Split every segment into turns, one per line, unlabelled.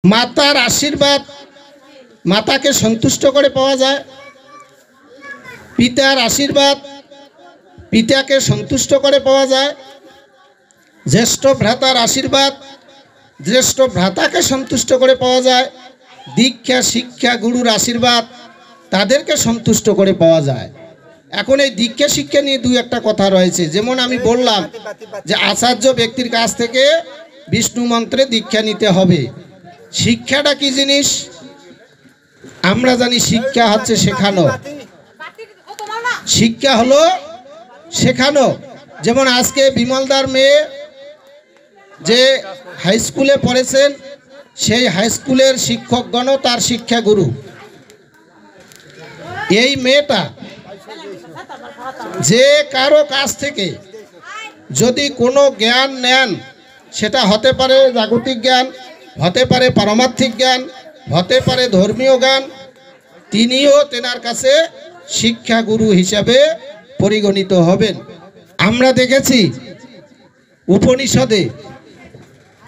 মাতার আশীর্বাদ মাতাকে সন্তুষ্ট করে পাওয়া যায়, পিতার আশীর্বাদ পিতাকে সন্তুষ্ট করে পাওয়া যায়, জ্যেষ্ঠ ভ্রাতার আশীর্বাদ জ্যেষ্ঠ ভ্রাতাকে সন্তুষ্ট করে পাওয়া যায়, দীক্ষা শিক্ষা গুরুর আশীর্বাদ তাদেরকে সন্তুষ্ট করে পাওয়া যায়। এখন এই দীক্ষা শিক্ষা নিয়ে দুই একটা কথা রয়েছে। যেমন আমি বললাম যে আচার্য ব্যক্তির কাছ থেকে বিষ্ণু মন্ত্রে দীক্ষা নিতে হবে। শিক্ষাটা কি জিনিস? আমরা জানি শিক্ষা হচ্ছে শেখানো, শিক্ষা হলো শেখানো। যেমন আজকে বিমলদার মেয়ে যে হাই স্কুলে পড়েছেন, সেই হাই স্কুলের শিক্ষকগণও তার শিক্ষা গুরু। এই মেয়েটা যে কারো কাছ থেকে যদি কোনো জ্ঞান নেন, সেটা হতে পারে জাগতিক জ্ঞান, হতে পারে পারমার্থিক জ্ঞান, হতে পারে ধর্মীয় জ্ঞান, তিনিও তেনার কাছে শিক্ষা গুরু হিসাবে পরিগণিত হবেন। আমরা দেখেছি উপনিষদে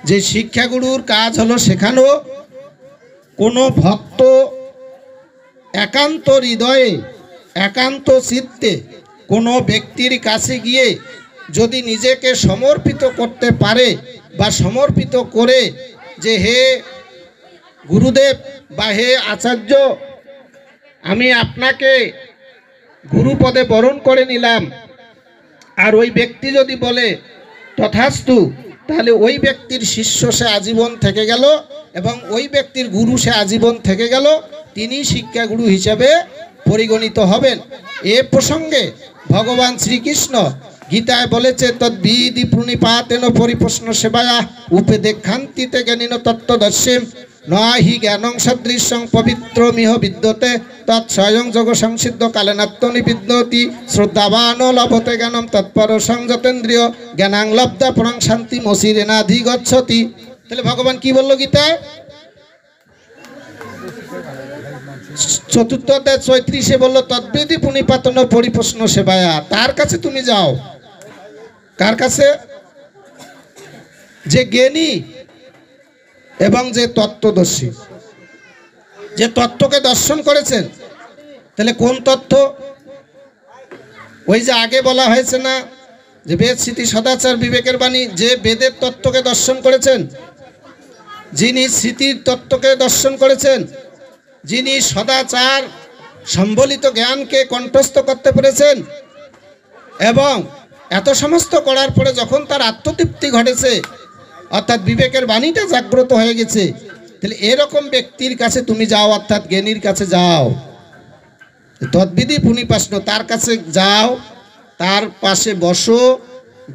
যে শিক্ষাগুরুর কাজ হলো শেখানো। কোনো ভক্ত একান্ত হৃদয়ে একান্ত চিত্তে কোনো ব্যক্তির কাছে গিয়ে যদি নিজেকে সমর্পিত করতে পারে বা সমর্পিত করে যে হে গুরুদেব বা হে আচার্য, আমি আপনাকে গুরুপদে বরণ করে নিলাম, আর ওই ব্যক্তি যদি বলে তথাস্তু, তাহলে ওই ব্যক্তির শিষ্য সে আজীবন থেকে গেল এবং ওই ব্যক্তির গুরু সে আজীবন থেকে গেল, তিনি শিক্ষাগুরু হিসাবে পরিগণিত হবেন। এ প্রসঙ্গে ভগবান শ্রীকৃষ্ণ গীতায় বলেছে তদ্বিধি প্রণিপাতেন পরিপ্রশ্ন সেবায়া উপদেক্ষান্তিতে জ্ঞানীন তত্ত্বদর্শীম নাহি জ্ঞানং সদৃশং পবিত্রমিহ বিদ্যতে তৎস্বয়ং যোগ সংসিদ্ধ কালেনাত্মনি বিদ্যতি শ্রদ্ধাবান লভতে জ্ঞানম তৎপর সংযতেন্দ্রিয় জ্ঞানাং লব্ধা পরং শান্তি মসিরেনাধিগচ্ছতি। তাহলে ভগবান কি বললো গীতায়? চতুর্থ অধ্যায় 34-এ বললো তদ্বিধি প্রণিপাতন পরিপ্রশ্ন সেবায়া। তার কাছে তুমি যাও। কার কাছে? যে জ্ঞানী এবং যে তত্ত্বদর্শী, যে তত্ত্বকে দর্শন করেছেন। তাহলে কোন তত্ত্ব? ওই যে আগে বলা হয়েছে না যে বেদ স্মৃতি সদাচার বিবেকের বাণী, যে বেদের তত্ত্বকে দর্শন করেছেন, যিনি স্মৃতির তত্ত্বকে দর্শন করেছেন, যিনি সদাচার সম্বলিত জ্ঞানকে কণ্ঠস্থ করতে পেরেছেন, এবং এত সমস্ত করার পরে যখন তার আত্মতৃপ্তি ঘটেছে, অর্থাৎ বিবেকের বাণীটা জাগ্রত হয়ে গেছে, তাহলে এরকম ব্যক্তির কাছে তুমি যাও, অর্থাৎ জ্ঞানীর কাছে যাও। তদ্বিধি পুনিপাসন, তার কাছে যাও, তার পাশে বসো,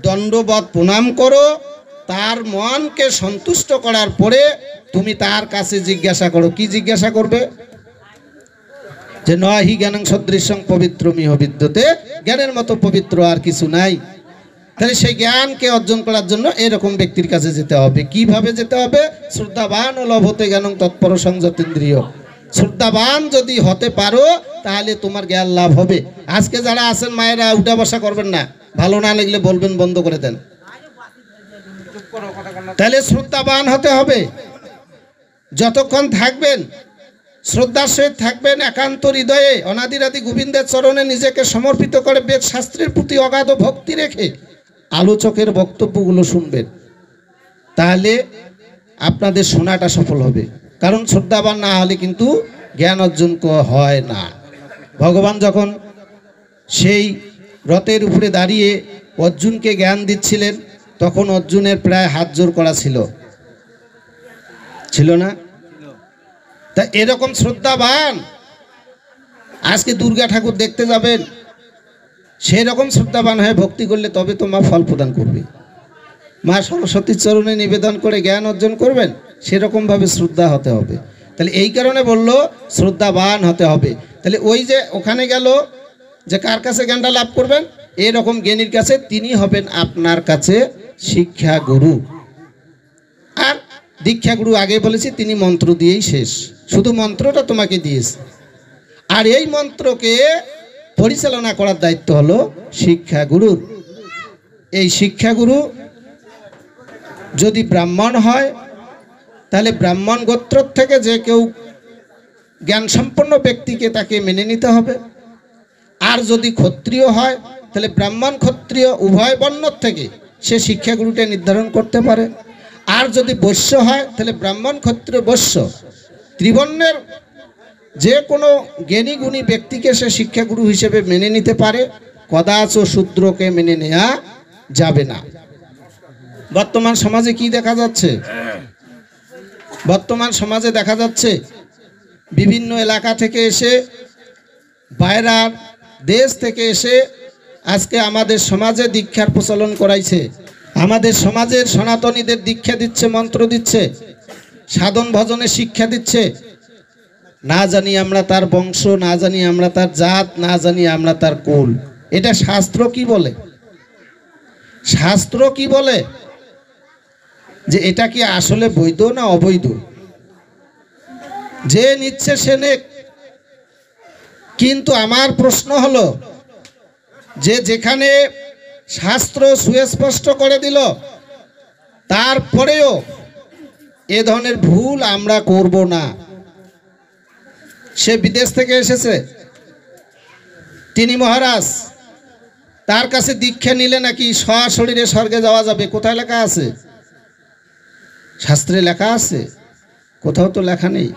দণ্ডবত প্রণাম করো, তার মনকে সন্তুষ্ট করার পরে তুমি তার কাছে জিজ্ঞাসা করো। কি জিজ্ঞাসা করবে? যে নহি জ্ঞানং সদৃশং পবিত্রমিহ বিদ্যতে, জ্ঞানের মতো পবিত্র আর কিছু নাই। তাহলে সেই জ্ঞানকে অর্জন করার জন্য এরকম ব্যক্তির কাছে যেতে হবে। কিভাবে যেতে হবে? শ্রদ্ধাবান ও লভতে জ্ঞানং তৎপর সংযতেন্দ্রিয়। শ্রদ্ধাবান যদি হতে পারো তাহলে তোমার জ্ঞান লাভ হবে। আজকে যারা আছেন মায়েরা, উঠা বসা করবেন না, ভালো না লাগলে বলবেন, বন্ধ করে দেন। তাহলে শ্রদ্ধাবান হতে হবে। যতক্ষণ থাকবেন শ্রদ্ধার সহিত থাকবেন, একান্ত হৃদয়ে অনাদিরাদি গোবিন্দের চরণে নিজেকে সমর্পিত করে বেদ শাস্ত্রের প্রতি অগাধ ভক্তি রেখে আলোচকের বক্তব্যগুলো শুনবেন, তাহলে আপনাদের শোনাটা সফল হবে। কারণ শ্রদ্ধাবান না হলে কিন্তু জ্ঞান অর্জন হয় না। ভগবান যখন সেই রথের উপরে দাঁড়িয়ে অর্জুনকে জ্ঞান দিচ্ছিলেন, তখন অর্জুনের প্রায় হাত জোর করা ছিল না? তা এরকম শ্রদ্ধাবান, আজকে দুর্গা ঠাকুর দেখতে যাবেন, সেই রকম শ্রদ্ধাবান হয়ে ভক্তি করলে তবে তো মা ফল প্রদান করবে। মা সরস্বতীর চরণে নিবেদন করে জ্ঞান অর্জন করবেন, সেরকমভাবে শ্রদ্ধা হতে হবে। তাহলে এই কারণে বললো শ্রদ্ধাবান হতে হবে। তাহলে ওই যে ওখানে গেল যে কার কাছে জ্ঞানটা লাভ করবেন, এরকম জ্ঞানীর কাছে, তিনি হবেন আপনার কাছে শিক্ষা গুরু। আর দীক্ষা গুরু আগে বলেছি, তিনি মন্ত্র দিয়েই শেষ, শুধু মন্ত্রটা তোমাকে দিয়েছে। আর এই মন্ত্রকে পরিচালনা করার দায়িত্ব হলো শিক্ষা গুরুর। এই শিক্ষা গুরু যদি ব্রাহ্মণ হয় তাহলে ব্রাহ্মণ গোত্র থেকে যে কেউ জ্ঞান সম্পন্ন ব্যক্তিকে তাকে মেনে নিতে হবে। আর যদি ক্ষত্রিয় হয় তাহলে ব্রাহ্মণ ক্ষত্রিয় উভয় বর্ণ থেকে সে শিক্ষাগুরুটা নির্ধারণ করতে পারে। আর যদি বৈশ্য হয় তাহলে ব্রাহ্মণ ক্ষত্রিয় বৈশ্য ত্রিবর্ণের যে কোনো জ্ঞানী গুণী ব্যক্তিকে সে শিক্ষাগুরু হিসেবে মেনে নিতে পারে, কদাচ শূদ্রকে মেনে নেওয়া যাবে না। বর্তমান সমাজে কি দেখা যাচ্ছে? বর্তমান সমাজে দেখা যাচ্ছে বিভিন্ন এলাকা থেকে এসে, বাইরের দেশ থেকে এসে আজকে আমাদের সমাজে দীক্ষার প্রচলন করাইছে। আমাদের সমাজের সনাতনীদের দীক্ষা দিচ্ছে, মন্ত্র দিচ্ছে, সাধন ভজনের শিক্ষা দিচ্ছে। না জানি আমরা তার বংশ, না জানি আমরা তার জাত, না জানি আমরা তার কুল। এটা শাস্ত্র কি বলে? শাস্ত্র কি বলে যে এটা কি আসলে বৈধ না অবৈধ? যে নিচ্ছে সে নেক। কিন্তু আমার প্রশ্ন হলো যে যেখানে শাস্ত্র সুস্পষ্ট করে দিল, তারপরেও এ ধরনের ভুল আমরা করব না। সে বিদেশ থেকে এসেছে, তিনি মহারাজ, তার কাছে দীক্ষা নিলে নাকি সশরীরে স্বর্গে যাওয়া যাবে। কোথায় লেখা আছে? শাস্ত্রে লেখা আছে? কোথাও তো লেখা নেই।